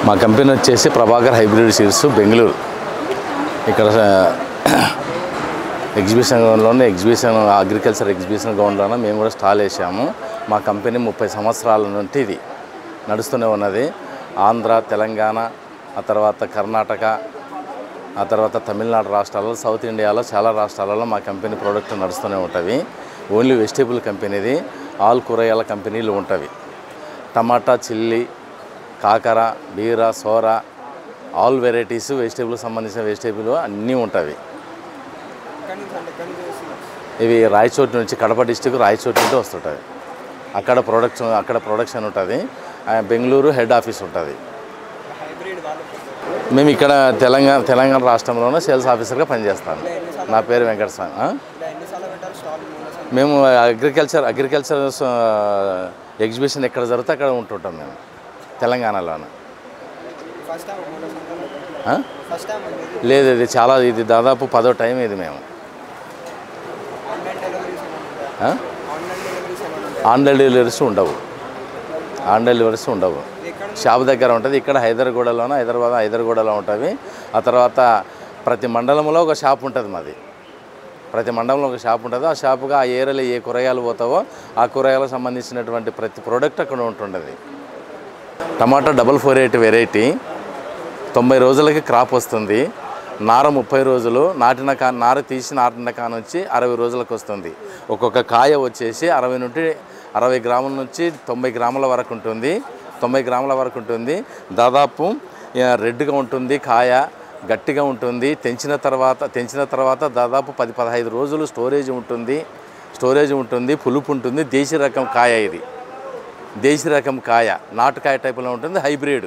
మా కంపెనీ వచ్చేసి Prabhakar hybrid seeds Bengaluru. ఇక్కడ ఎగ్జిబిషన్ గ్రౌండ్లోనే అగ్రికల్చర్ ఎగ్జిబిషన్ గ్రౌండ్లోనే మేము కూడా స్టాల్ వేసాము. మా కంపెనీ 30 సంవత్సరాల నుండి ఇది నడుస్తూనే ఉన్నది. ఆంధ్ర, తెలంగాణ, ఆ తర్వాత కర్ణాటక, ఆ తర్వాత తమిళనాడు రాష్ట్రాల్లో, సౌత్ ఇండియాలో చాలా రాష్ట్రాలలో మా కంపెనీ ప్రోడక్ట్ నడుస్తూనే ఉంటుంది. ఓన్లీ వెజిటేబుల్ కంపెనీది. ఆల్ కూరగాయల కంపెనీలు ఉంటుంది. టమాటా, చిల్లీ, కాకర, బీర, సోర, ఆల్ వెరైటీస్ వెజిటేబుల్కి సంబంధించిన వెజిటేబుల్ అన్నీ ఉంటాయి. ఇవి రాయచోటి నుంచి, కడప డిస్టిక్ రాయచోటి నుండి వస్తుంటుంది. అక్కడ ప్రొడక్షన్ ఉంటుంది. బెంగళూరు హెడ్ ఆఫీస్ ఉంటుంది. మేము ఇక్కడ తెలంగాణ రాష్ట్రంలోనే సేల్స్ ఆఫీసర్గా పనిచేస్తాను. నా పేరు వెంకటస్వామి. మేము అగ్రికల్చర్ ఎగ్జిబిషన్ ఎక్కడ జరిగితే అక్కడ ఉంటుంటాం మేము తెలంగాణలోనే. లేదు, ఇది దాదాపు 10వ టైం ఇది. మేము ఆన్లైన్ డెలివరీస్ ఉండవు. షాప్ దగ్గర ఉంటుంది. ఇక్కడ హైదరాబాద్లో ఉంటుంది. ఆ తర్వాత ప్రతి మండలంలో ఒక షాప్ ఉంటుంది మాది. ఆ షాపుగా ఆ ఏరియాలో ఏ కూరగాయలు పోతావో ఆ కూరగాయలకు సంబంధించినటువంటి ప్రతి ప్రోడక్ట్ అక్కడ ఉంటుంటుంది. టమాటా 448 వెరైటీ 90 రోజులకి క్రాప్ వస్తుంది. నార 30 రోజులు, నార తీసి నాటిన కానుంచి 60 రోజులకు వస్తుంది. ఒక్కొక్క కాయ వచ్చేసి 60 గ్రాముల నుంచి 90 గ్రాముల వరకు ఉంటుంది. 90 గ్రాముల వరకు ఉంటుంది. దాదాపు రెడ్గా ఉంటుంది, కాయ గట్టిగా ఉంటుంది. తెంచిన తర్వాత దాదాపు 10-15 రోజులు స్టోరేజ్ ఉంటుంది. పులుపు ఉంటుంది. దేశీ రకం కాయ నాటుకాయ టైపులో ఉంటుంది. హైబ్రిడ్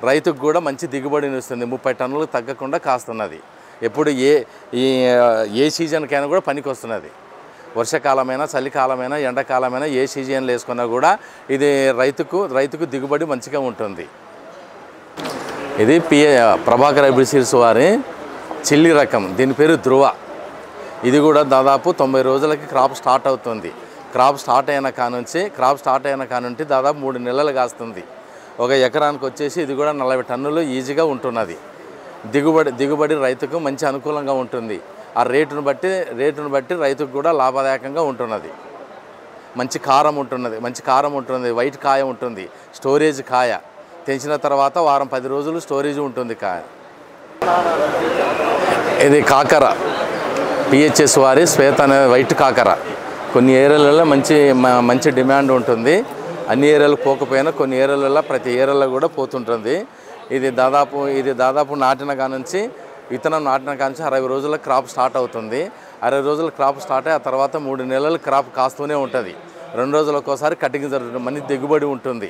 రైతుకు కూడా మంచి దిగుబడిని ఇస్తుంది. 30 టన్నులకు తగ్గకుండా కాస్తున్నది. ఎప్పుడు ఏ సీజన్కైనా కూడా పనికి వస్తున్నది. వర్షాకాలమైనా, చలికాలమైనా, ఎండాకాలమైనా ఏ సీజన్లు వేసుకున్నా కూడా ఇది రైతుకు దిగుబడి మంచిగా ఉంటుంది. ఇది ప్రభాకర్ హైబ్రిడ్ సీడ్స్ వారి చిల్లీ రకం. దీని పేరు ధ్రువ. ఇది కూడా దాదాపు 90 రోజులకి క్రాప్ స్టార్ట్ అవుతుంది. క్రాప్ స్టార్ట్ అయిన కానుంచి దాదాపు 3 నెలలు కాస్తుంది. ఒక ఎకరానికి వచ్చేసి ఇది కూడా 40 టన్నులు ఈజీగా ఉంటున్నది. దిగుబడి రైతుకు మంచి అనుకూలంగా ఉంటుంది. ఆ రేటును బట్టి రైతుకు కూడా లాభదాయకంగా ఉంటున్నది. మంచి కారం ఉంటుంది. వైట్ కాయ ఉంటుంది. స్టోరేజ్ కాయ తెంచిన తర్వాత వారం 10 రోజులు స్టోరేజ్ ఉంటుంది కాయ. ఇది కాకర, పిహెచ్ఎస్ వారి శ్వేత అనే వైట్ కాకర. కొన్ని ఏరియాలలో మంచి డిమాండ్ ఉంటుంది. అన్ని ఏరియాలు పోకపోయినా కొన్ని ఏరియాలలో ప్రతి ఏరియాలో కూడా పోతుంటుంది. ఇది దాదాపు నాటిన కానుంచి 60 రోజుల క్రాప్ స్టార్ట్ అవుతుంది. 60 రోజుల క్రాప్ స్టార్ట్ అయ్యి ఆ తర్వాత 3 నెలలు క్రాప్ కాస్తూనే ఉంటుంది. 2 రోజులకు ఒకసారి కటింగ్ జరుగుతుంది. మంచి దిగుబడి ఉంటుంది.